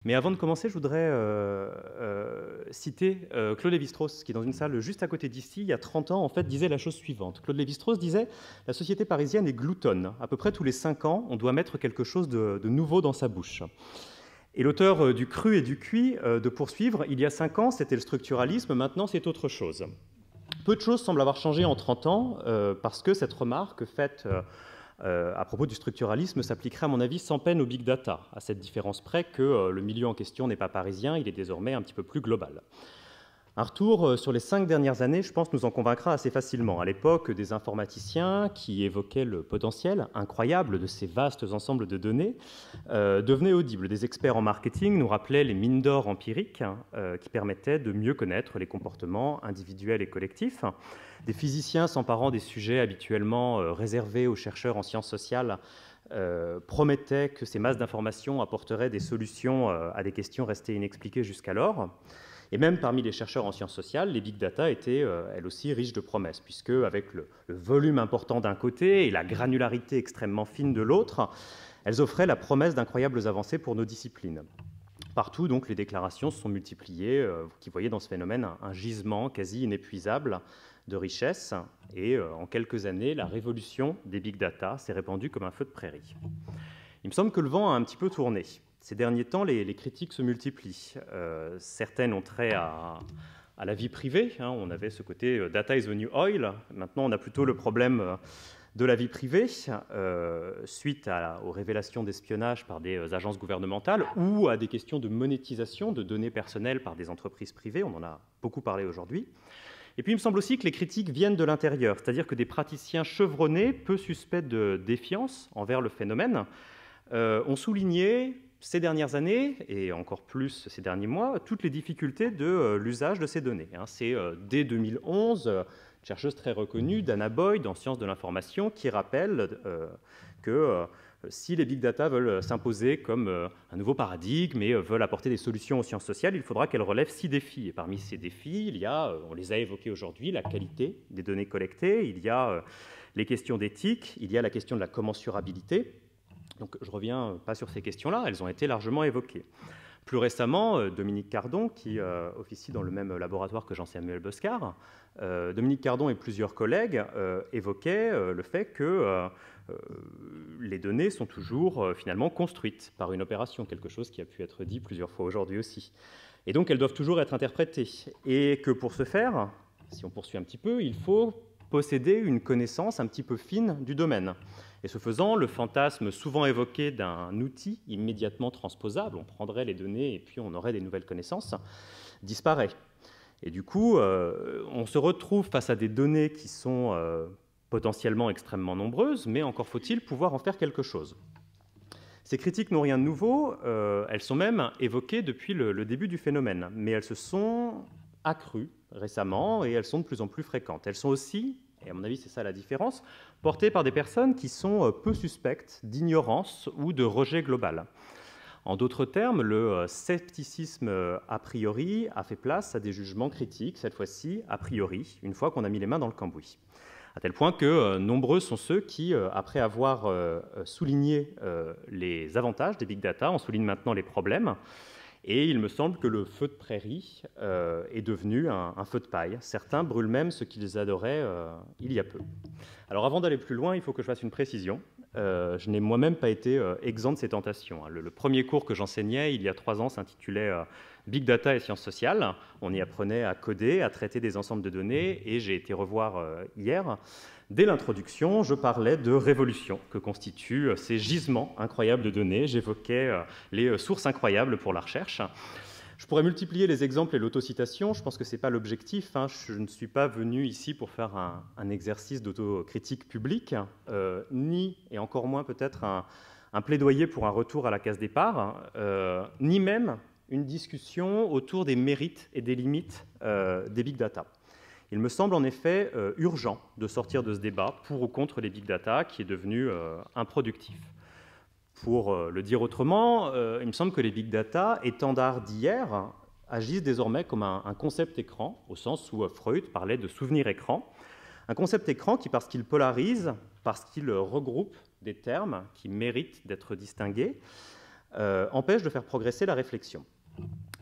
Mais avant de commencer, je voudrais citer Claude Lévi-Strauss, qui, dans une salle juste à côté d'ici, il y a 30 ans, en fait, disait la chose suivante. Claude Lévi-Strauss disait « La société parisienne est gloutonne. À peu près tous les 5 ans, on doit mettre quelque chose de nouveau dans sa bouche. » Et l'auteur du Cru et du Cuit de poursuivre, il y a 5 ans, c'était le structuralisme, maintenant c'est autre chose. Peu de choses semblent avoir changé en 30 ans, parce que cette remarque faite à propos du structuralisme s'appliquerait, à mon avis, sans peine au big data, à cette différence près que le milieu en question n'est pas parisien, il est désormais un petit peu plus global. Un retour sur les 5 dernières années, je pense, nous en convaincra assez facilement. À l'époque, des informaticiens qui évoquaient le potentiel incroyable de ces vastes ensembles de données devenaient audibles. Des experts en marketing nous rappelaient les mines d'or empiriques qui permettaient de mieux connaître les comportements individuels et collectifs. Des physiciens s'emparant des sujets habituellement réservés aux chercheurs en sciences sociales promettaient que ces masses d'informations apporteraient des solutions à des questions restées inexpliquées jusqu'alors. Et même parmi les chercheurs en sciences sociales, les big data étaient, elles aussi, riches de promesses, puisque avec le volume important d'un côté et la granularité extrêmement fine de l'autre, elles offraient la promesse d'incroyables avancées pour nos disciplines. Partout, donc, les déclarations se sont multipliées, vous qui voyez dans ce phénomène un gisement quasi inépuisable de richesses, et en quelques années, la révolution des big data s'est répandue comme un feu de prairie. Il me semble que le vent a un petit peu tourné. Ces derniers temps, les critiques se multiplient. Certaines ont trait à la vie privée. On avait ce côté « data is the new oil ». Maintenant, on a plutôt le problème de la vie privée, suite aux révélations d'espionnage par des agences gouvernementales ou à des questions de monétisation de données personnelles par des entreprises privées. On en a beaucoup parlé aujourd'hui. Et puis, il me semble aussi que les critiques viennent de l'intérieur, c'est-à-dire que des praticiens chevronnés, peu suspects de défiance envers le phénomène, ont souligné ces dernières années, et encore plus ces derniers mois, toutes les difficultés de l'usage de ces données. C'est dès 2011, une chercheuse très reconnue, Dana Boyd, en sciences de l'information, qui rappelle que si les big data veulent s'imposer comme un nouveau paradigme et veulent apporter des solutions aux sciences sociales, il faudra qu'elles relèvent 6 défis. Et parmi ces défis, il y a, on les a évoqués aujourd'hui, la qualité des données collectées, il y a les questions d'éthique, il y a la question de la commensurabilité. Donc, je ne reviens pas sur ces questions-là, elles ont été largement évoquées. Plus récemment, Dominique Cardon, qui officie dans le même laboratoire que Jean-Samuel Boscard, Dominique Cardon et plusieurs collègues évoquaient le fait que les données sont toujours finalement construites par une opération, quelque chose qui a pu être dit plusieurs fois aujourd'hui aussi. Et donc, elles doivent toujours être interprétées. Et que pour ce faire, si on poursuit un petit peu, il faut posséder une connaissance un petit peu fine du domaine. Et ce faisant, le fantasme souvent évoqué d'un outil immédiatement transposable, on prendrait les données et puis on aurait des nouvelles connaissances, disparaît. Et du coup, on se retrouve face à des données qui sont potentiellement extrêmement nombreuses, mais encore faut-il pouvoir en faire quelque chose. Ces critiques n'ont rien de nouveau, elles sont même évoquées depuis le début du phénomène, mais elles se sont accrues récemment et elles sont de plus en plus fréquentes. Elles sont aussi, et à mon avis c'est ça la différence, portées par des personnes qui sont peu suspectes d'ignorance ou de rejet global. En d'autres termes, le scepticisme a priori a fait place à des jugements critiques, cette fois-ci a priori, une fois qu'on a mis les mains dans le cambouis. À tel point que nombreux sont ceux qui, après avoir souligné les avantages des big data, en soulignent maintenant les problèmes. Et il me semble que le feu de prairie est devenu un feu de paille. Certains brûlent même ce qu'ils adoraient il y a peu. Alors avant d'aller plus loin, il faut que je fasse une précision. Je n'ai moi-même pas été exempt de ces tentations. Le premier cours que j'enseignais il y a 3 ans s'intitulait Big Data et sciences sociales. On y apprenait à coder, à traiter des ensembles de données, et j'ai été revoir hier. Dès l'introduction, je parlais de révolution que constituent ces gisements incroyables de données. J'évoquais les sources incroyables pour la recherche. Je pourrais multiplier les exemples et l'autocitation. Je pense que ce n'est pas l'objectif. Je ne suis pas venu ici pour faire un exercice d'autocritique publique, ni, et encore moins peut-être, un plaidoyer pour un retour à la case départ, ni même une discussion autour des mérites et des limites des big data. Il me semble en effet urgent de sortir de ce débat pour ou contre les big data qui est devenu improductif. Pour le dire autrement, il me semble que les big data, étendards d'hier, agissent désormais comme un concept écran, au sens où Freud parlait de souvenir écran. Un concept écran qui, parce qu'il polarise, parce qu'il regroupe des termes qui méritent d'être distingués, empêche de faire progresser la réflexion.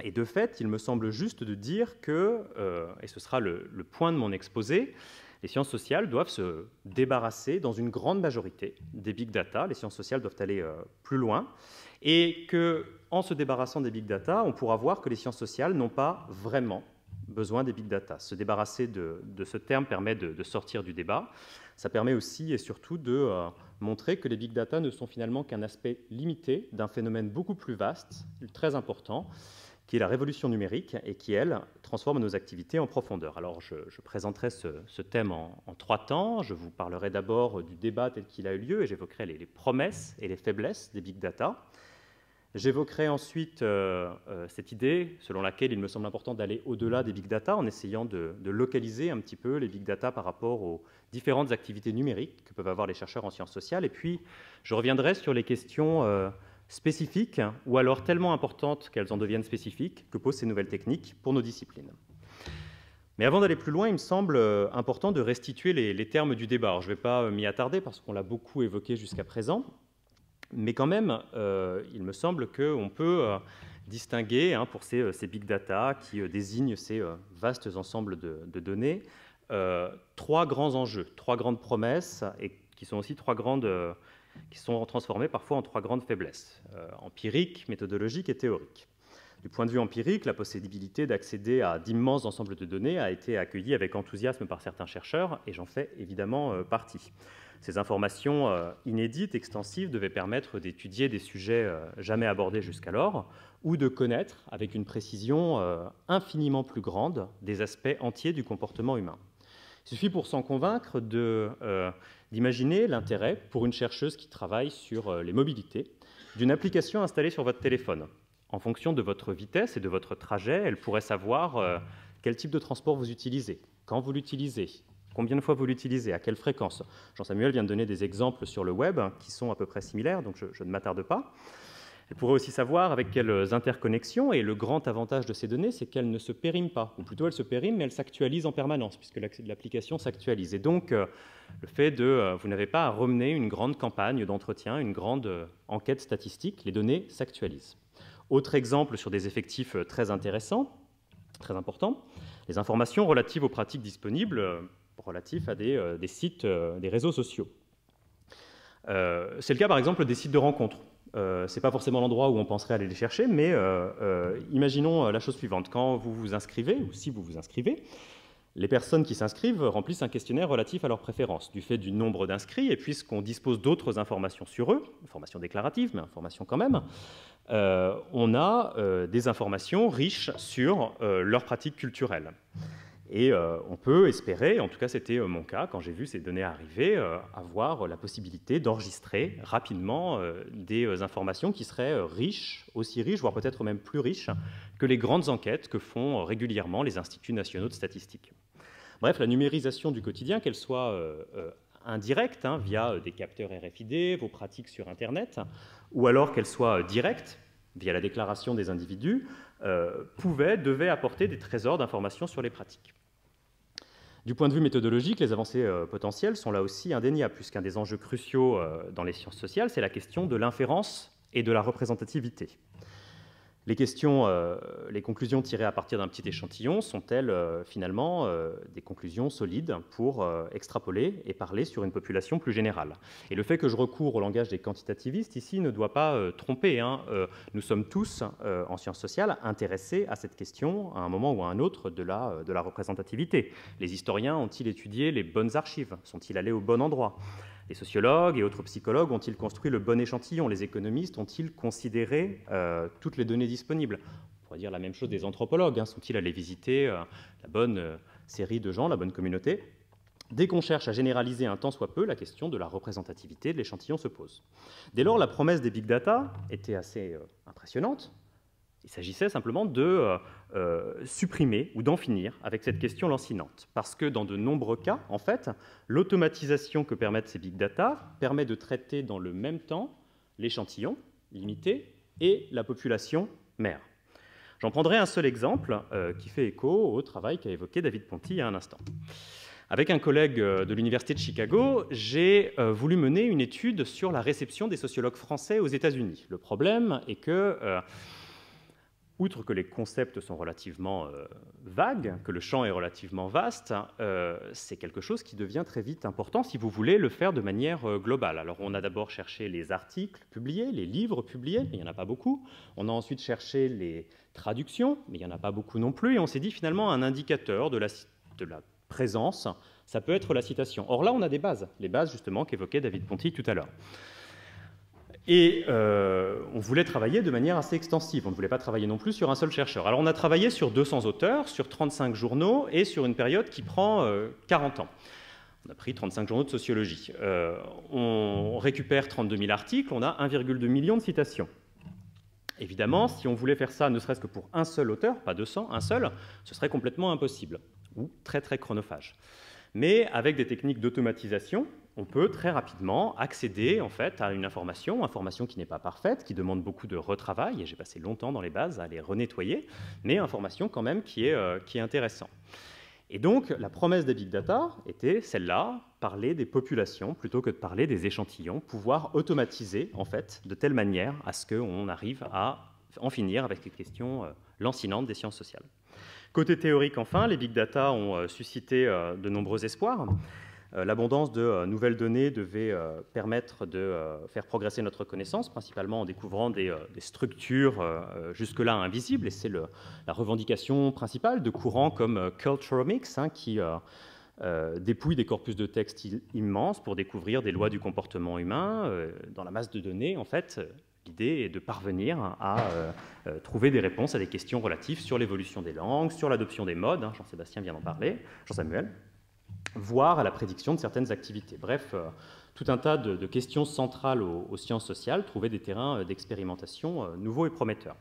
Et de fait, il me semble juste de dire que, et ce sera le point de mon exposé, les sciences sociales doivent se débarrasser dans une grande majorité des big data. Les sciences sociales doivent aller plus loin. Et qu'en se débarrassant des big data, on pourra voir que les sciences sociales n'ont pas vraiment besoin des big data. Se débarrasser de ce terme permet de sortir du débat. Ça permet aussi et surtout de montrer que les big data ne sont finalement qu'un aspect limité d'un phénomène beaucoup plus vaste, très important, qui est la révolution numérique et qui, elle, transforme nos activités en profondeur. Alors, je présenterai ce thème en 3 temps. Je vous parlerai d'abord du débat tel qu'il a eu lieu et j'évoquerai les promesses et les faiblesses des big data. J'évoquerai ensuite cette idée selon laquelle il me semble important d'aller au-delà des big data en essayant de localiser un petit peu les big data par rapport aux différentes activités numériques que peuvent avoir les chercheurs en sciences sociales. Et puis, je reviendrai sur les questions spécifiques ou alors tellement importantes qu'elles en deviennent spécifiques que posent ces nouvelles techniques pour nos disciplines. Mais avant d'aller plus loin, il me semble important de restituer les termes du débat. Alors, je ne vais pas m'y attarder parce qu'on l'a beaucoup évoqué jusqu'à présent, mais quand même, il me semble qu'on peut distinguer pour ces big data qui désignent ces vastes ensembles de données, 3 grands enjeux, 3 grandes promesses et qui sont aussi 3 grandes qui sont transformées parfois en 3 grandes faiblesses, empiriques, méthodologiques et théoriques. Du point de vue empirique, la possibilité d'accéder à d'immenses ensembles de données a été accueillie avec enthousiasme par certains chercheurs, et j'en fais évidemment partie. Ces informations inédites, extensives, devaient permettre d'étudier des sujets jamais abordés jusqu'alors, ou de connaître, avec une précision infiniment plus grande, des aspects entiers du comportement humain. Il suffit pour s'en convaincre d'imaginer l'intérêt pour une chercheuse qui travaille sur les mobilités d'une application installée sur votre téléphone. En fonction de votre vitesse et de votre trajet, elle pourrait savoir quel type de transport vous utilisez, quand vous l'utilisez, combien de fois vous l'utilisez, à quelle fréquence. Jean-Samuel vient de donner des exemples sur le web qui sont à peu près similaires, donc je ne m'attarde pas. Elle pourrait aussi savoir avec quelles interconnexions, et le grand avantage de ces données, c'est qu'elles ne se périment pas, ou plutôt elles se périment, mais elles s'actualisent en permanence, puisque l'application s'actualise. Et donc, le fait vous n'avez pas à remener une grande campagne d'entretien, une grande enquête statistique, les données s'actualisent. Autre exemple sur des effectifs très intéressants, très importants, les informations relatives aux pratiques disponibles, relatives à des sites, des réseaux sociaux. C'est le cas, par exemple, des sites de rencontres. Ce n'est pas forcément l'endroit où on penserait aller les chercher, mais imaginons la chose suivante. Quand vous vous inscrivez, ou si vous vous inscrivez, les personnes qui s'inscrivent remplissent un questionnaire relatif à leurs préférences. Du fait du nombre d'inscrits, et puisqu'on dispose d'autres informations sur eux, informations déclaratives, mais informations quand même, on a des informations riches sur leurs pratiques culturelles. Et on peut espérer, en tout cas c'était mon cas, quand j'ai vu ces données arriver, avoir la possibilité d'enregistrer rapidement des informations qui seraient riches, aussi riches, voire peut-être même plus riches que les grandes enquêtes que font régulièrement les instituts nationaux de statistique. Bref, la numérisation du quotidien, qu'elle soit indirecte, via des capteurs RFID, vos pratiques sur Internet, ou alors qu'elle soit directe, via la déclaration des individus, devait apporter des trésors d'informations sur les pratiques. Du point de vue méthodologique, les avancées potentielles sont là aussi indéniables, puisqu'un des enjeux cruciaux dans les sciences sociales, c'est la question de l'inférence et de la représentativité. Les conclusions tirées à partir d'un petit échantillon sont-elles finalement des conclusions solides pour extrapoler et parler sur une population plus générale? Et le fait que je recours au langage des quantitativistes ici ne doit pas tromper. Nous sommes tous en sciences sociales intéressés à cette question à un moment ou à un autre de la représentativité. Les historiens ont-ils étudié les bonnes archives? Sont-ils allés au bon endroit? Les sociologues et autres psychologues ont-ils construit le bon échantillon? Les économistes ont-ils considéré toutes les données disponibles? On pourrait dire la même chose des anthropologues. Sont-ils allés visiter la bonne série de gens, la bonne communauté? Dès qu'on cherche à généraliser un tant soit peu, la question de la représentativité de l'échantillon se pose. Dès lors, la promesse des big data était assez impressionnante. Il s'agissait simplement de supprimer ou d'en finir avec cette question lancinante. Parce que dans de nombreux cas, en fait, l'automatisation que permettent ces big data permet de traiter dans le même temps l'échantillon limité et la population mère. J'en prendrai un seul exemple qui fait écho au travail qu'a évoqué David Ponty il y a un instant. Avec un collègue de l'Université de Chicago, j'ai voulu mener une étude sur la réception des sociologues français aux États-Unis. Le problème est que, outre que les concepts sont relativement vagues, que le champ est relativement vaste, c'est quelque chose qui devient très vite important si vous voulez le faire de manière globale. Alors on a d'abord cherché les articles publiés, les livres publiés, mais il n'y en a pas beaucoup. On a ensuite cherché les traductions, mais il n'y en a pas beaucoup non plus. Et on s'est dit finalement un indicateur de la présence, ça peut être la citation. Or là on a des bases, les bases justement qu'évoquait David Ponty tout à l'heure. Et on voulait travailler de manière assez extensive. On ne voulait pas travailler non plus sur un seul chercheur. Alors on a travaillé sur 200 auteurs, sur 35 journaux et sur une période qui prend 40 ans. On a pris 35 journaux de sociologie. On récupère 32 000 articles, on a 1,2 million de citations. Évidemment, si on voulait faire ça ne serait-ce que pour un seul auteur, pas 200, un seul, ce serait complètement impossible, ou très très chronophage. Mais avec des techniques d'automatisation, on peut très rapidement accéder en fait à une information qui n'est pas parfaite, qui demande beaucoup de retravail, et j'ai passé longtemps dans les bases à les renettoyer, mais information quand même qui est intéressante. Et donc la promesse des big data était celle-là, parler des populations plutôt que de parler des échantillons, pouvoir automatiser en fait de telle manière à ce qu'on arrive à en finir avec les questions lancinantes des sciences sociales. Côté théorique, enfin, les big data ont suscité de nombreux espoirs. L'abondance de nouvelles données devait permettre de faire progresser notre connaissance, principalement en découvrant des structures jusque-là invisibles, et c'est la revendication principale de courants comme Culturomics, qui dépouillent des corpus de textes immenses pour découvrir des lois du comportement humain. Dans la masse de données, en fait, l'idée est de parvenir à trouver des réponses à des questions relatives sur l'évolution des langues, sur l'adoption des modes, Jean-Sébastien vient d'en parler, Jean-Samuel, voire à la prédiction de certaines activités. Bref, tout un tas de questions centrales aux sciences sociales, trouver des terrains d'expérimentation nouveaux et prometteurs.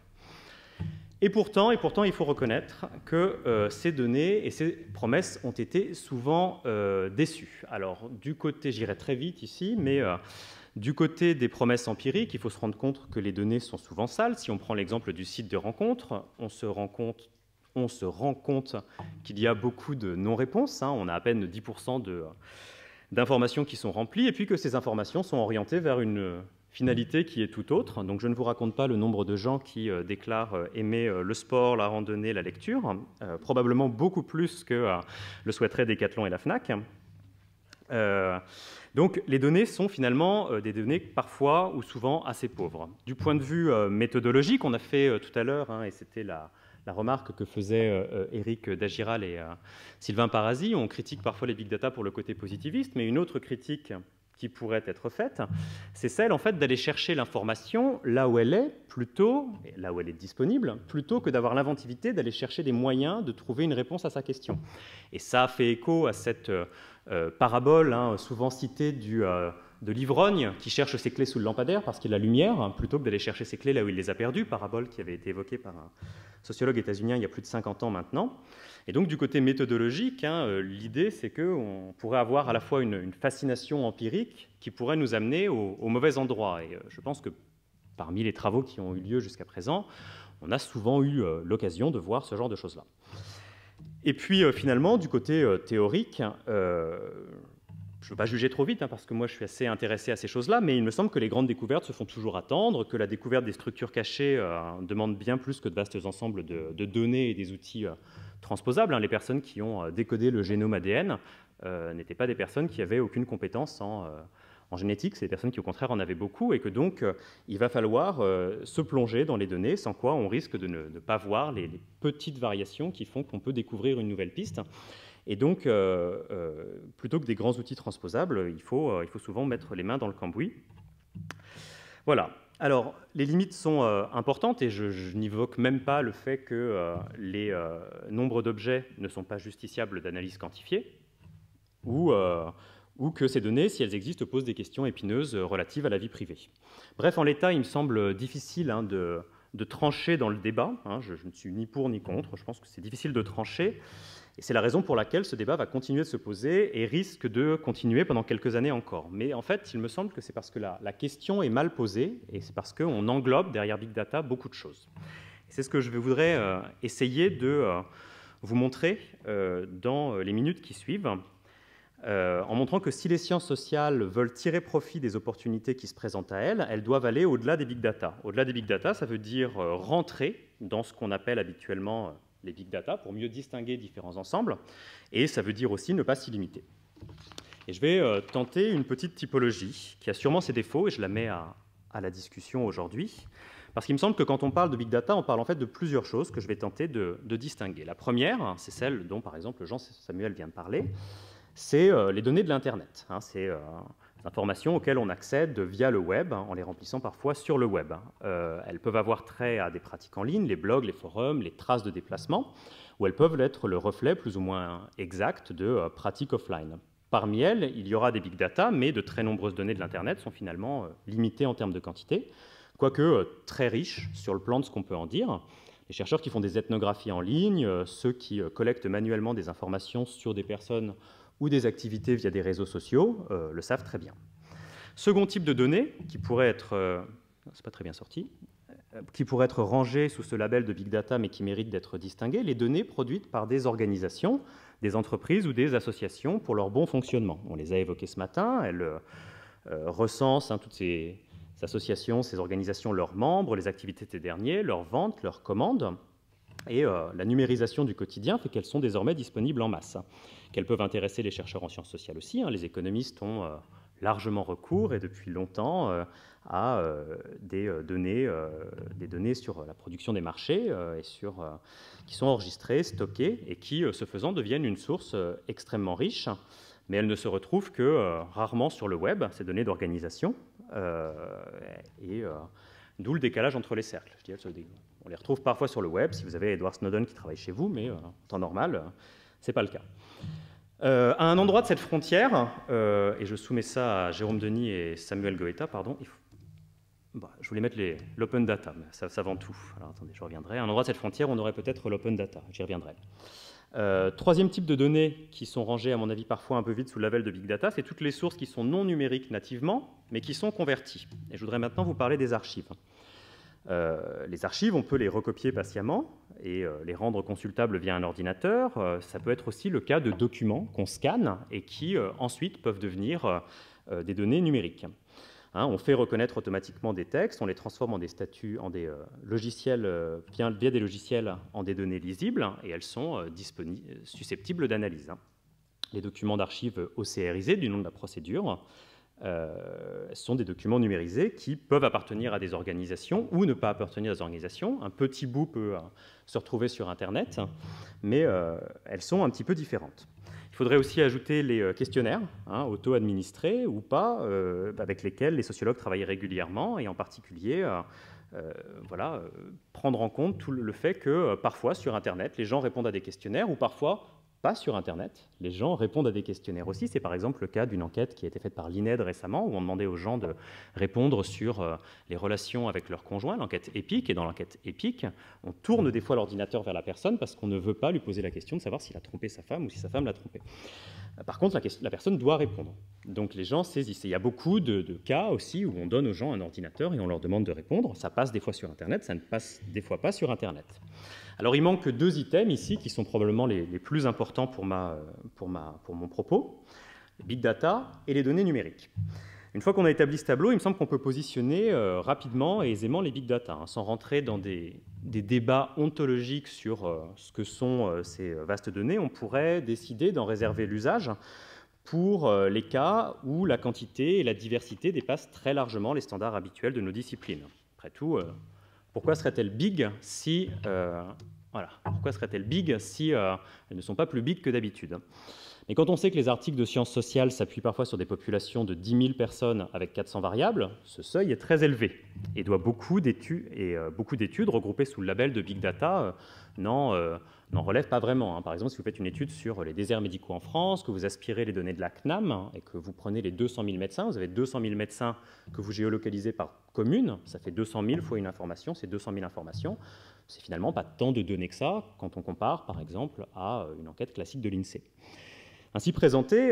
Et pourtant, il faut reconnaître que ces données et ces promesses ont été souvent déçues. Alors, du côté, j'irai très vite ici, mais du côté des promesses empiriques, il faut se rendre compte que les données sont souvent sales. Si on prend l'exemple du site de rencontre, on se rend compte qu'il y a beaucoup de non-réponses. On a à peine 10% d'informations qui sont remplies, et puis que ces informations sont orientées vers une finalité qui est tout autre. Donc je ne vous raconte pas le nombre de gens qui déclarent aimer le sport, la randonnée, la lecture, probablement beaucoup plus que le souhaiteraient Decathlon et la FNAC. Donc les données sont finalement des données parfois ou souvent assez pauvres. Du point de vue méthodologique, on a fait tout à l'heure, et c'était la remarque que faisaient Éric Dagiral et Sylvain Parasi, on critique parfois les big data pour le côté positiviste, mais une autre critique qui pourrait être faite, c'est celle en fait d'aller chercher l'information là où elle est, plutôt, là où elle est disponible, plutôt que d'avoir l'inventivité d'aller chercher des moyens de trouver une réponse à sa question. Et ça fait écho à cette parabole souvent citée de l'ivrogne qui cherche ses clés sous le lampadaire parce qu'il y a la lumière, plutôt que d'aller chercher ses clés là où il les a perdues, parabole qui avait été évoquée par un sociologue états-unien il y a plus de 50 ans maintenant. Et donc du côté méthodologique, l'idée c'est qu'on pourrait avoir à la fois une fascination empirique qui pourrait nous amener au mauvais endroit. Et je pense que parmi les travaux qui ont eu lieu jusqu'à présent, on a souvent eu l'occasion de voir ce genre de choses-là. Et puis finalement, du côté théorique, je ne veux pas juger trop vite, parce que moi je suis assez intéressé à ces choses-là, mais il me semble que les grandes découvertes se font toujours attendre, que la découverte des structures cachées demande bien plus que de vastes ensembles de données et des outils transposables. Les personnes qui ont décodé le génome ADN n'étaient pas des personnes qui avaient aucune compétence en génétique, c'est des personnes qui au contraire en avaient beaucoup, et que donc il va falloir se plonger dans les données, sans quoi on risque de ne pas voir les petites variations qui font qu'on peut découvrir une nouvelle piste. Et donc, plutôt que des grands outils transposables, il faut souvent mettre les mains dans le cambouis. Voilà. Alors, les limites sont importantes, et je n'évoque même pas le fait que les nombres d'objets ne sont pas justiciables d'analyse quantifiée, ou que ces données, si elles existent, posent des questions épineuses relatives à la vie privée. Bref, en l'état, il me semble difficile de trancher dans le débat. Je ne suis ni pour ni contre, je pense que c'est difficile de trancher. Et c'est la raison pour laquelle ce débat va continuer de se poser et risque de continuer pendant quelques années encore. Mais en fait, il me semble que c'est parce que la question est mal posée, et c'est parce qu'on englobe derrière Big Data beaucoup de choses. C'est ce que je voudrais essayer de vous montrer dans les minutes qui suivent. en montrant que si les sciences sociales veulent tirer profit des opportunités qui se présentent à elles, elles doivent aller au-delà des big data. Au-delà des big data, ça veut dire rentrer dans ce qu'on appelle habituellement les big data pour mieux distinguer différents ensembles, et ça veut dire aussi ne pas s'y limiter. Et je vais tenter une petite typologie qui a sûrement ses défauts, et je la mets à la discussion aujourd'hui, parce qu'il me semble que quand on parle de big data, on parle en fait de plusieurs choses que je vais tenter de distinguer. La première, c'est celle dont, par exemple, Jean-Samuel vient de parler, c'est les données de l'Internet. C'est des informations auxquelles on accède via le web, en les remplissant parfois sur le web. Elles peuvent avoir trait à des pratiques en ligne, les blogs, les forums, les traces de déplacement, ou elles peuvent être le reflet plus ou moins exact de pratiques offline. Parmi elles, il y aura des big data, mais de très nombreuses données de l'Internet sont finalement limitées en termes de quantité, quoique très riches sur le plan de ce qu'on peut en dire. Les chercheurs qui font des ethnographies en ligne, ceux qui collectent manuellement des informations sur des personnes ou des activités via des réseaux sociaux, le savent très bien. Second type de données, qui pourrait être, c'est pas très bien sorti, qui pourrait être rangé sous ce label de big data, mais qui mérite d'être distingué, les données produites par des organisations, des entreprises ou des associations pour leur bon fonctionnement. On les a évoquées ce matin, elles recensent toutes ces associations, ces organisations, leurs membres, les activités des derniers, leurs ventes, leurs commandes. Et la numérisation du quotidien fait qu'elles sont désormais disponibles en masse, qu'elles peuvent intéresser les chercheurs en sciences sociales aussi. Les économistes ont largement recours, et depuis longtemps, à des données sur la production des marchés qui sont enregistrées, stockées, et qui, ce faisant, deviennent une source extrêmement riche. Mais elles ne se retrouvent que rarement sur le web, ces données d'organisation, d'où le décalage entre les cercles. Je dirais, on les retrouve parfois sur le web, si vous avez Edward Snowden qui travaille chez vous, mais en temps normal, ce n'est pas le cas. À un endroit de cette frontière, et je soumets ça à Jérôme Denis et Samuel Goeta, pardon, je voulais mettre l'open data, mais ça vend tout. Alors attendez, je reviendrai. À un endroit de cette frontière, on aurait peut-être l'open data, j'y reviendrai. Troisième type de données qui sont rangées, à mon avis, parfois un peu vite sous le label de big data, c'est toutes les sources qui sont non numériques nativement, mais qui sont converties. Et je voudrais maintenant vous parler des archives. Les archives, on peut les recopier patiemment et les rendre consultables via un ordinateur. Ça peut être aussi le cas de documents qu'on scanne et qui ensuite peuvent devenir des données numériques. On fait reconnaître automatiquement des textes, on les transforme en des statuts, en des logiciels, via des logiciels en des données lisibles, et elles sont susceptibles d'analyse. Les documents d'archives OCRisés, du nom de la procédure, sont des documents numérisés qui peuvent appartenir à des organisations ou ne pas appartenir à des organisations. Un petit bout peut se retrouver sur Internet, mais elles sont un petit peu différentes. Il faudrait aussi ajouter les questionnaires, auto-administrés ou pas, avec lesquels les sociologues travaillent régulièrement, et en particulier prendre en compte tout le fait que parfois sur Internet, les gens répondent à des questionnaires, ou parfois pas sur Internet, les gens répondent à des questionnaires aussi. C'est par exemple le cas d'une enquête qui a été faite par l'INED récemment, où on demandait aux gens de répondre sur les relations avec leurs conjoints, l'enquête EPIC. Et dans l'enquête EPIC, on tourne des fois l'ordinateur vers la personne parce qu'on ne veut pas lui poser la question de savoir s'il a trompé sa femme ou si sa femme l'a trompé. Par contre, la personne doit répondre. Donc les gens saisissent. Et il y a beaucoup de cas aussi où on donne aux gens un ordinateur et on leur demande de répondre. Ça passe des fois sur Internet, ça ne passe des fois pas sur Internet. Alors il manque deux items ici qui sont probablement les plus importants pour mon propos, les big data et les données numériques. Une fois qu'on a établi ce tableau, il me semble qu'on peut positionner rapidement et aisément les big data, sans rentrer dans des débats ontologiques sur ce que sont ces vastes données. On pourrait décider d'en réserver l'usage pour les cas où la quantité et la diversité dépassent très largement les standards habituels de nos disciplines. Après tout, pourquoi serait-elle big si elles ne sont pas plus big que d'habitude? Mais quand on sait que les articles de sciences sociales s'appuient parfois sur des populations de 10 000 personnes avec 400 variables, ce seuil est très élevé et doit beaucoup d'études regroupées sous le label de big data n'en relèvent pas vraiment. Par exemple, si vous faites une étude sur les déserts médicaux en France, que vous aspirez les données de la CNAM et que vous prenez les 200 000 médecins, vous avez 200 000 médecins que vous géolocalisez par commune, ça fait 200 000 fois une information, c'est 200 000 informations. C'est finalement pas tant de données que ça quand on compare, par exemple, à une enquête classique de l'INSEE. Ainsi présenté,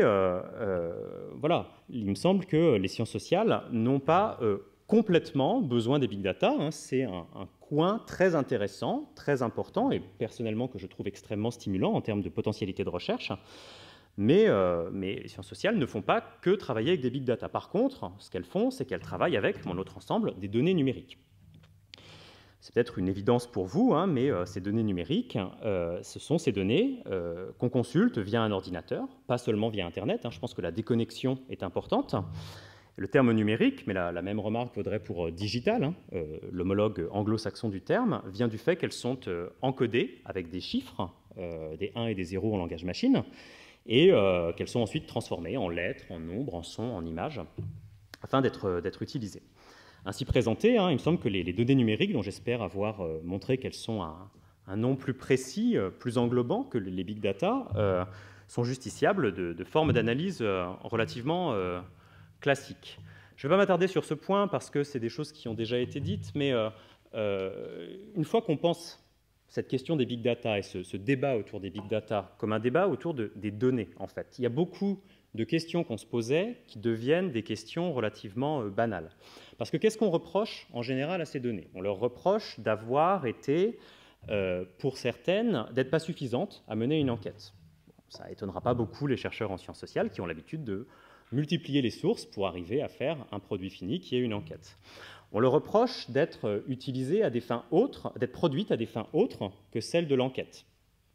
il me semble que les sciences sociales n'ont pas complètement besoin des big data. C'est un coin très intéressant, très important, et personnellement que je trouve extrêmement stimulant en termes de potentialité de recherche. Mais les sciences sociales ne font pas que travailler avec des big data. Par contre, ce qu'elles font, c'est qu'elles travaillent avec, mon autre ensemble, des données numériques. C'est peut-être une évidence pour vous, hein, mais ces données numériques, ce sont ces données qu'on consulte via un ordinateur, pas seulement via Internet. Hein. Je pense que la déconnexion est importante. Le terme numérique, mais la même remarque vaudrait pour digital, hein, l'homologue anglo-saxon du terme, vient du fait qu'elles sont encodées avec des chiffres, des 1 et des 0 en langage machine, et qu'elles sont ensuite transformées en lettres, en nombres, en sons, en images, afin d'être utilisées. Ainsi présentées, hein, il me semble que les données numériques, dont j'espère avoir montré qu'elles sont un nom plus précis, plus englobant que les big data, sont justiciables de formes d'analyse relativement classiques. Je ne vais pas m'attarder sur ce point parce que c'est des choses qui ont déjà été dites, mais une fois qu'on pense cette question des big data et ce débat autour des big data comme un débat autour des données, en fait, il y a beaucoup de questions qu'on se posait qui deviennent des questions relativement banales. Parce que qu'est-ce qu'on reproche en général à ces données? On leur reproche d'avoir été, pour certaines, d'être pas suffisantes à mener une enquête. Ça étonnera pas beaucoup les chercheurs en sciences sociales qui ont l'habitude de multiplier les sources pour arriver à faire un produit fini qui est une enquête. On leur reproche d'être utilisées à des fins autres, d'être produites à des fins autres que celles de l'enquête.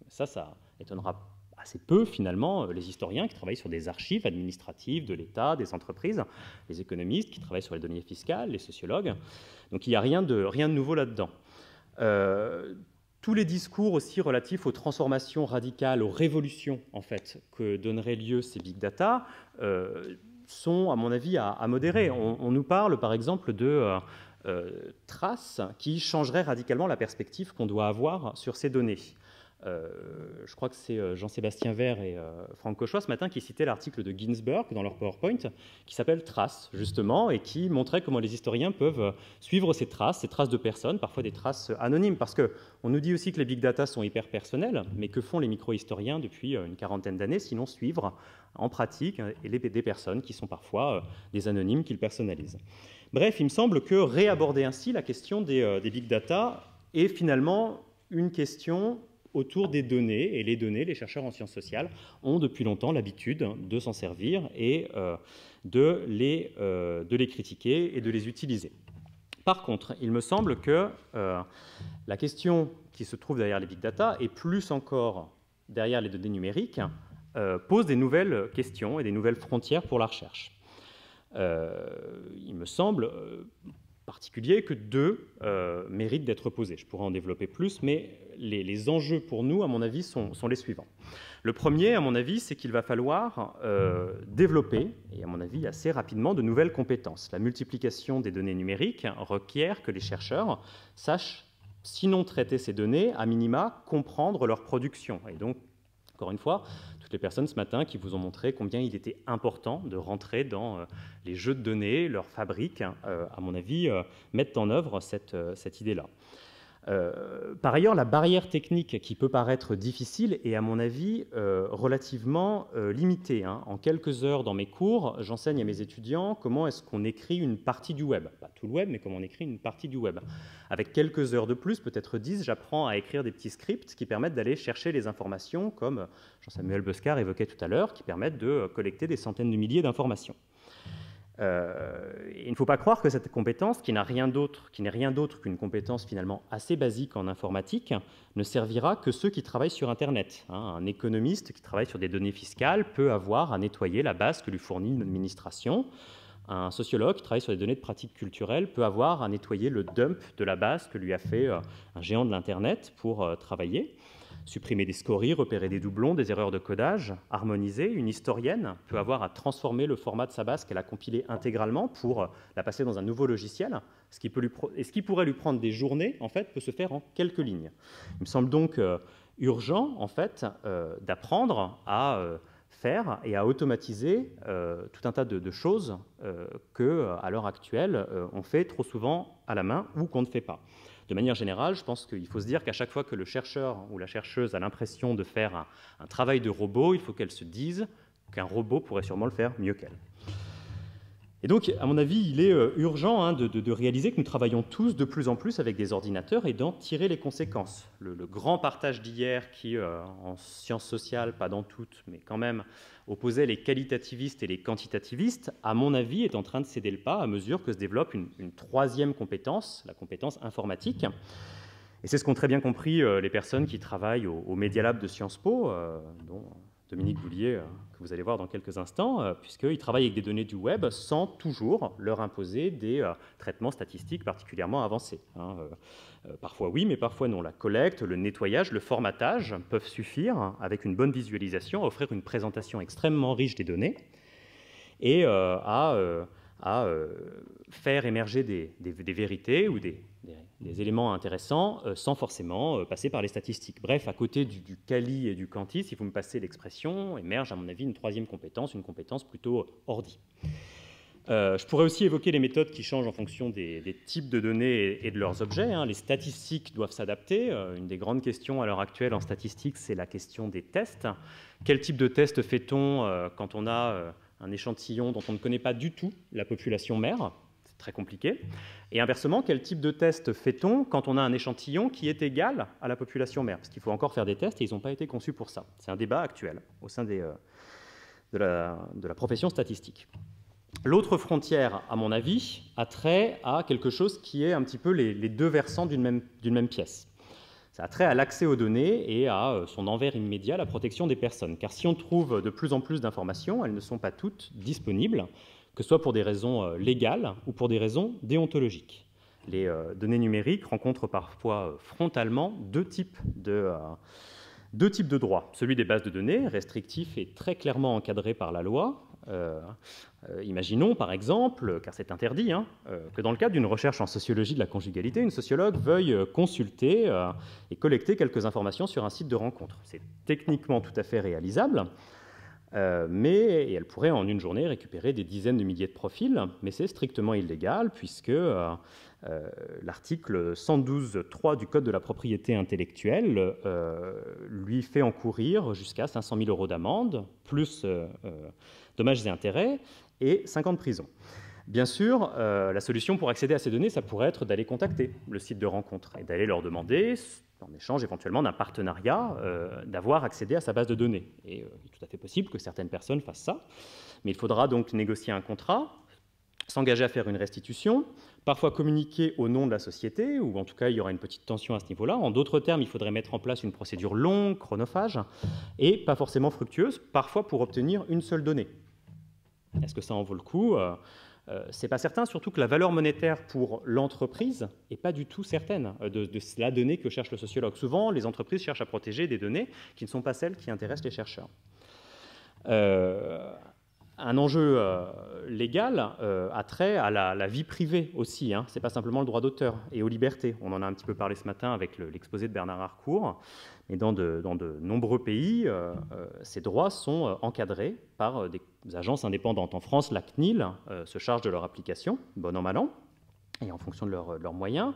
Ça étonnera assez peu, finalement, les historiens qui travaillent sur des archives administratives de l'État, des entreprises, les économistes qui travaillent sur les données fiscales, les sociologues. Donc il n'y a rien de nouveau là-dedans. Tous les discours aussi relatifs aux transformations radicales, aux révolutions, en fait, que donneraient lieu ces big data, sont, à mon avis, à modérer. On nous parle, par exemple, de traces qui changeraient radicalement la perspective qu'on doit avoir sur ces données. Je crois que c'est Jean-Sébastien Vert et Franck Cauchois ce matin qui citaient l'article de Ginsberg dans leur PowerPoint qui s'appelle Traces, justement, et qui montrait comment les historiens peuvent suivre ces traces de personnes, parfois des traces anonymes, parce qu'on nous dit aussi que les big data sont hyper personnels, mais que font les micro-historiens depuis une quarantaine d'années, sinon suivre en pratique des personnes qui sont parfois des anonymes qu'ils personnalisent. Bref, il me semble que réaborder ainsi la question des big data est finalement une question autour des données, et les données, les chercheurs en sciences sociales ont depuis longtemps l'habitude de s'en servir et de les critiquer et de les utiliser. Par contre, il me semble que la question qui se trouve derrière les big data, et plus encore derrière les données numériques, pose des nouvelles questions et des nouvelles frontières pour la recherche. Il me semble particulier que deux méritent d'être posés. Je pourrais en développer plus, mais les enjeux pour nous, à mon avis, sont les suivants. Le premier, à mon avis, c'est qu'il va falloir développer, et à mon avis assez rapidement, de nouvelles compétences. La multiplication des données numériques requiert que les chercheurs sachent, sinon traiter ces données, à minima comprendre leur production. Et donc, encore une fois, toutes les personnes ce matin qui vous ont montré combien il était important de rentrer dans les jeux de données, leur fabrique, à mon avis, mettent en œuvre cette idée-là. Par ailleurs, la barrière technique qui peut paraître difficile est, à mon avis, relativement limitée. En quelques heures dans mes cours, j'enseigne à mes étudiants comment est-ce qu'on écrit une partie du web. Pas tout le web, mais comment on écrit une partie du web. Avec quelques heures de plus, peut-être 10, j'apprends à écrire des petits scripts qui permettent d'aller chercher les informations, comme Jean-Samuel Boscar évoquait tout à l'heure, qui permettent de collecter des centaines de milliers d'informations. Il ne faut pas croire que cette compétence, qui n'est rien d'autre qu'une compétence finalement assez basique en informatique, ne servira que ceux qui travaillent sur Internet. Un économiste qui travaille sur des données fiscales peut avoir à nettoyer la base que lui fournit une administration. Un sociologue qui travaille sur des données de pratiques culturelles peut avoir à nettoyer le dump de la base que lui a fait un géant de l'Internet pour travailler. Supprimer des scories, repérer des doublons, des erreurs de codage, harmoniser. Une historienne peut avoir à transformer le format de sa base qu'elle a compilé intégralement pour la passer dans un nouveau logiciel. Ce qui pourrait lui prendre des journées, en fait, peut se faire en quelques lignes. Il me semble donc urgent, en fait, d'apprendre à faire et à automatiser tout un tas de choses que, à l'heure actuelle, on fait trop souvent à la main ou qu'on ne fait pas. De manière générale, je pense qu'il faut se dire qu'à chaque fois que le chercheur ou la chercheuse a l'impression de faire un travail de robot, il faut qu'elle se dise qu'un robot pourrait sûrement le faire mieux qu'elle. Et donc, à mon avis, il est urgent de réaliser que nous travaillons tous de plus en plus avec des ordinateurs et d'en tirer les conséquences. Le grand partage d'hier qui, en sciences sociales, pas dans toutes, mais quand même, opposait les qualitativistes et les quantitativistes, à mon avis, est en train de céder le pas à mesure que se développe une troisième compétence, la compétence informatique. Et c'est ce qu'ont très bien compris les personnes qui travaillent au Media Lab de Sciences Po, dont Dominique Boulier, que vous allez voir dans quelques instants, puisqu'ils travaillent avec des données du web sans toujours leur imposer des traitements statistiques particulièrement avancés. Parfois oui, mais parfois non. La collecte, le nettoyage, le formatage peuvent suffire, avec une bonne visualisation, à offrir une présentation extrêmement riche des données et à faire émerger des vérités ou des éléments intéressants sans forcément passer par les statistiques. Bref, à côté du quali et du quanti, si vous me passez l'expression, émerge à mon avis une troisième compétence, une compétence plutôt ordi. Je pourrais aussi évoquer les méthodes qui changent en fonction des types de données et de leurs objets. Les statistiques doivent s'adapter. Une des grandes questions à l'heure actuelle en statistique, c'est la question des tests. Quel type de test fait-on quand on a un échantillon dont on ne connaît pas du tout la population mère? C'est très compliqué. Et inversement, quel type de test fait-on quand on a un échantillon qui est égal à la population mère? Parce qu'il faut encore faire des tests et ils n'ont pas été conçus pour ça. C'est un débat actuel au sein de la profession statistique. L'autre frontière, à mon avis, a trait à quelque chose qui est un petit peu les deux versants d'une même pièce. Ça a trait à l'accès aux données et à son envers immédiat, la protection des personnes. Car si on trouve de plus en plus d'informations, elles ne sont pas toutes disponibles, que ce soit pour des raisons légales ou pour des raisons déontologiques. Les données numériques rencontrent parfois frontalement deux types de droits. Celui des bases de données, restrictif et très clairement encadré par la loi. Imaginons par exemple, car c'est interdit, que dans le cadre d'une recherche en sociologie de la conjugalité, une sociologue veuille consulter et collecter quelques informations sur un site de rencontre. C'est techniquement tout à fait réalisable, mais elle pourrait en une journée récupérer des dizaines de milliers de profils, mais c'est strictement illégal puisque l'article 112.3 du Code de la propriété intellectuelle lui fait encourir jusqu'à 500 000 € d'amende, plus dommages et intérêts, et 5 ans de prison. Bien sûr, la solution pour accéder à ces données, ça pourrait être d'aller contacter le site de rencontre et d'aller leur demander, en échange éventuellement d'un partenariat, d'avoir accédé à sa base de données. Et il est tout à fait possible que certaines personnes fassent ça, mais il faudra donc négocier un contrat, s'engager à faire une restitution, parfois communiquer au nom de la société, ou en tout cas il y aura une petite tension à ce niveau-là. En d'autres termes, il faudrait mettre en place une procédure longue, chronophage, et pas forcément fructueuse, parfois pour obtenir une seule donnée. Est-ce que ça en vaut le coup? C'est pas certain, surtout que la valeur monétaire pour l'entreprise n'est pas du tout certaine de la donnée que cherche le sociologue. Souvent, les entreprises cherchent à protéger des données qui ne sont pas celles qui intéressent les chercheurs. Un enjeu légal a trait à la vie privée aussi. Ce n'est pas simplement le droit d'auteur et aux libertés. On en a un petit peu parlé ce matin avec l'exposé de Bernard Harcourt. Mais dans de nombreux pays, ces droits sont encadrés par des agences indépendantes. En France, la CNIL se charge de leur application, bon an, mal an, et en fonction de leurs moyens.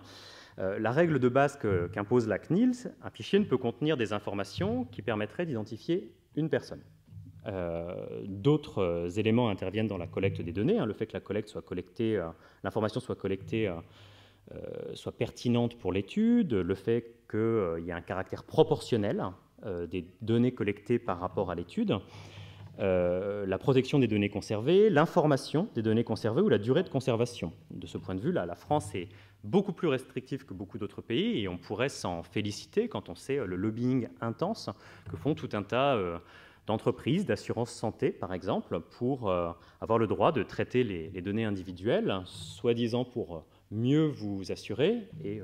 La règle de base qu'impose la CNIL, un fichier ne peut contenir des informations qui permettraient d'identifier une personne. D'autres éléments interviennent dans la collecte des données. Le fait que la collecte soit collectée, l'information soit collectée, soit pertinente pour l'étude, le fait qu'il y ait un caractère proportionnel des données collectées par rapport à l'étude, la protection des données conservées, l'information des données conservées ou la durée de conservation. De ce point de vue, là, la France est beaucoup plus restrictive que beaucoup d'autres pays et on pourrait s'en féliciter quand on sait le lobbying intense que font tout un tas d'entreprises, d'assurance santé, par exemple, pour avoir le droit de traiter les données individuelles, soi-disant pour mieux vous assurer, et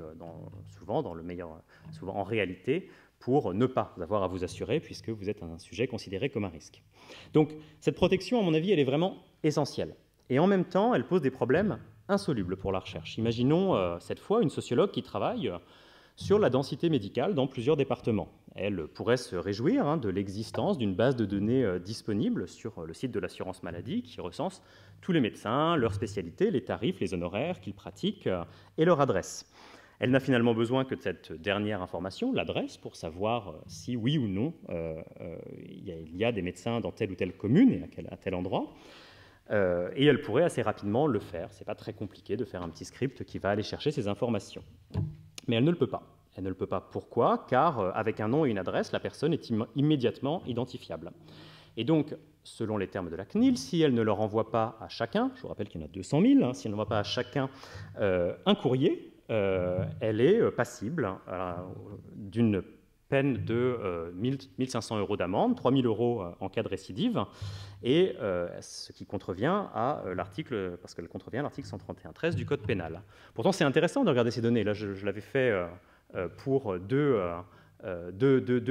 souvent en réalité, pour ne pas avoir à vous assurer, puisque vous êtes un sujet considéré comme un risque. Donc, cette protection, à mon avis, elle est vraiment essentielle. Et en même temps, elle pose des problèmes insolubles pour la recherche. Imaginons, cette fois, une sociologue qui travaille sur la densité médicale dans plusieurs départements. Elle pourrait se réjouir de l'existence d'une base de données disponible sur le site de l'assurance maladie qui recense tous les médecins, leurs spécialités, les tarifs, les honoraires qu'ils pratiquent et leur adresse. Elle n'a finalement besoin que de cette dernière information, l'adresse, pour savoir si oui ou non il y a des médecins dans telle ou telle commune et à tel endroit. et elle pourrait assez rapidement le faire. Ce n'est pas très compliqué de faire un petit script qui va aller chercher ces informations. Mais elle ne le peut pas. Elle ne le peut pas. Pourquoi? Car avec un nom et une adresse, la personne est immédiatement identifiable. Et donc, selon les termes de la CNIL, si elle ne leur envoie pas à chacun, je vous rappelle qu'il y en a 200 000, si elle n'envoie pas à chacun un courrier, elle est passible d'une peine de 1 500 € d'amende, 3 000 € en cas de récidive, et ce qui contrevient à l'article, parce qu'elle contrevient à l'article 131-13 du Code pénal. Pourtant, c'est intéressant de regarder ces données. Là, je l'avais fait pour deux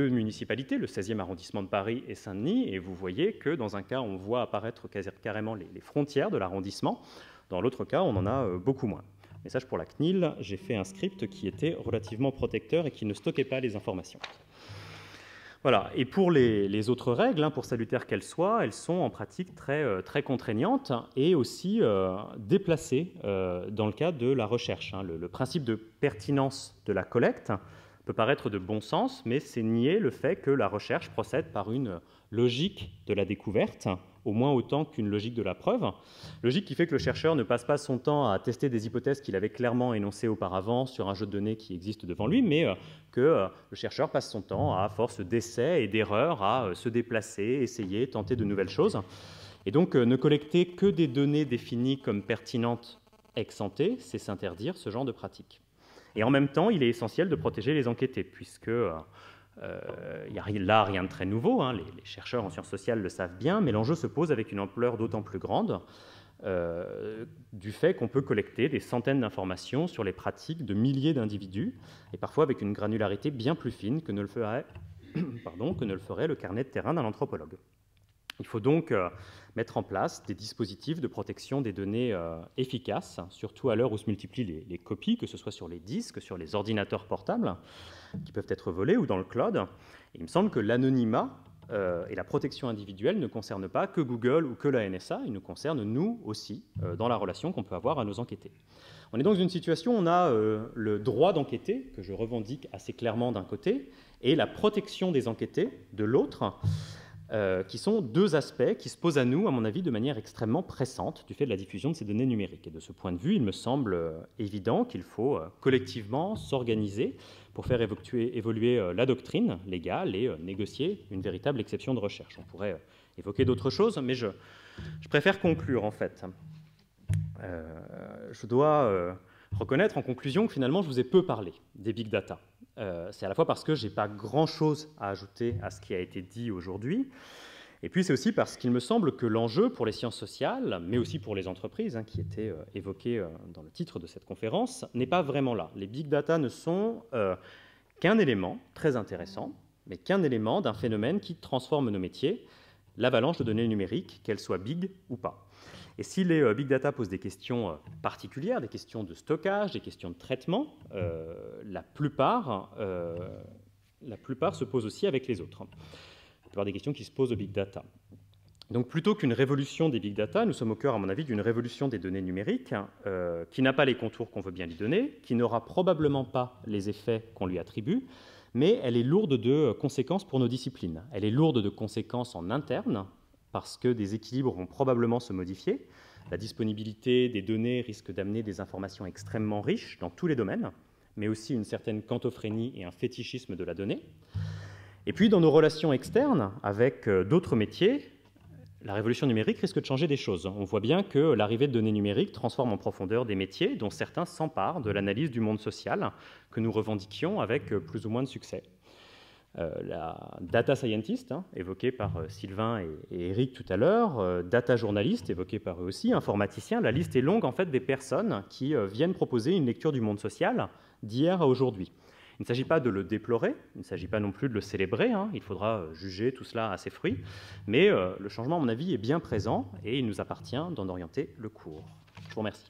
municipalités, le 16e arrondissement de Paris et Saint-Denis, et vous voyez que dans un cas, on voit apparaître carrément les frontières de l'arrondissement. Dans l'autre cas, on en a beaucoup moins. Message pour la CNIL, j'ai fait un script qui était relativement protecteur et qui ne stockait pas les informations. Voilà. Et pour les autres règles, pour salutaires qu'elles soient, elles sont en pratique très contraignantes et aussi déplacées dans le cadre de la recherche. Le principe de pertinence de la collecte peut paraître de bon sens, mais c'est nier le fait que la recherche procède par une logique de la découverte, au moins autant qu'une logique de la preuve. Logique qui fait que le chercheur ne passe pas son temps à tester des hypothèses qu'il avait clairement énoncées auparavant sur un jeu de données qui existe devant lui, mais que le chercheur passe son temps, à force d'essais et d'erreurs, à se déplacer, essayer, tenter de nouvelles choses. Et donc, ne collecter que des données définies comme pertinentes ex ante, c'est s'interdire ce genre de pratique. Et en même temps, il est essentiel de protéger les enquêtés, puisque il n'y a là rien de très nouveau, les chercheurs en sciences sociales le savent bien, mais l'enjeu se pose avec une ampleur d'autant plus grande du fait qu'on peut collecter des centaines d'informations sur les pratiques de milliers d'individus, et parfois avec une granularité bien plus fine que ne le ferait, le carnet de terrain d'un anthropologue. Il faut donc mettre en place des dispositifs de protection des données efficaces, surtout à l'heure où se multiplient les copies, que ce soit sur les disques, sur les ordinateurs portables, qui peuvent être volés, ou dans le cloud. Et il me semble que l'anonymat et la protection individuelle ne concernent pas que Google ou que la NSA, ils nous concernent nous aussi, dans la relation qu'on peut avoir à nos enquêtés. On est donc dans une situation où on a le droit d'enquêter, que je revendique assez clairement d'un côté, et la protection des enquêtés de l'autre, qui sont deux aspects qui se posent à nous, à mon avis, de manière extrêmement pressante du fait de la diffusion de ces données numériques. Et de ce point de vue, il me semble évident qu'il faut collectivement s'organiser pour faire évoluer la doctrine légale et négocier une véritable exception de recherche. On pourrait évoquer d'autres choses, mais je préfère conclure, en fait. Je dois reconnaître en conclusion que finalement, je vous ai peu parlé des big data. C'est à la fois parce que je n'ai pas grand-chose à ajouter à ce qui a été dit aujourd'hui, et puis c'est aussi parce qu'il me semble que l'enjeu pour les sciences sociales, mais aussi pour les entreprises, qui était évoqué dans le titre de cette conférence, n'est pas vraiment là. Les big data ne sont qu'un élément très intéressant, mais qu'un élément d'un phénomène qui transforme nos métiers, l'avalanche de données numériques, qu'elles soient big ou pas. Et si les big data posent des questions particulières, des questions de stockage, des questions de traitement, la plupart se posent aussi avec les autres. La plupart des questions qui se posent aux big data. Donc plutôt qu'une révolution des big data, nous sommes au cœur, à mon avis, d'une révolution des données numériques qui n'a pas les contours qu'on veut bien lui donner, qui n'aura probablement pas les effets qu'on lui attribue, mais elle est lourde de conséquences pour nos disciplines. Elle est lourde de conséquences en interne, parce que des équilibres vont probablement se modifier. La disponibilité des données risque d'amener des informations extrêmement riches dans tous les domaines, mais aussi une certaine quantophrénie et un fétichisme de la donnée. Et puis, dans nos relations externes avec d'autres métiers, la révolution numérique risque de changer des choses. On voit bien que l'arrivée de données numériques transforme en profondeur des métiers dont certains s'emparent de l'analyse du monde social que nous revendiquions avec plus ou moins de succès. La data scientist, évoquée par Sylvain et Eric tout à l'heure, data journaliste, évoquée par eux aussi, informaticien, la liste est longue en fait des personnes qui viennent proposer une lecture du monde social d'hier à aujourd'hui. Il ne s'agit pas de le déplorer, il ne s'agit pas non plus de le célébrer, il faudra juger tout cela à ses fruits, mais le changement, à mon avis, est bien présent et il nous appartient d'en orienter le cours. Je vous remercie.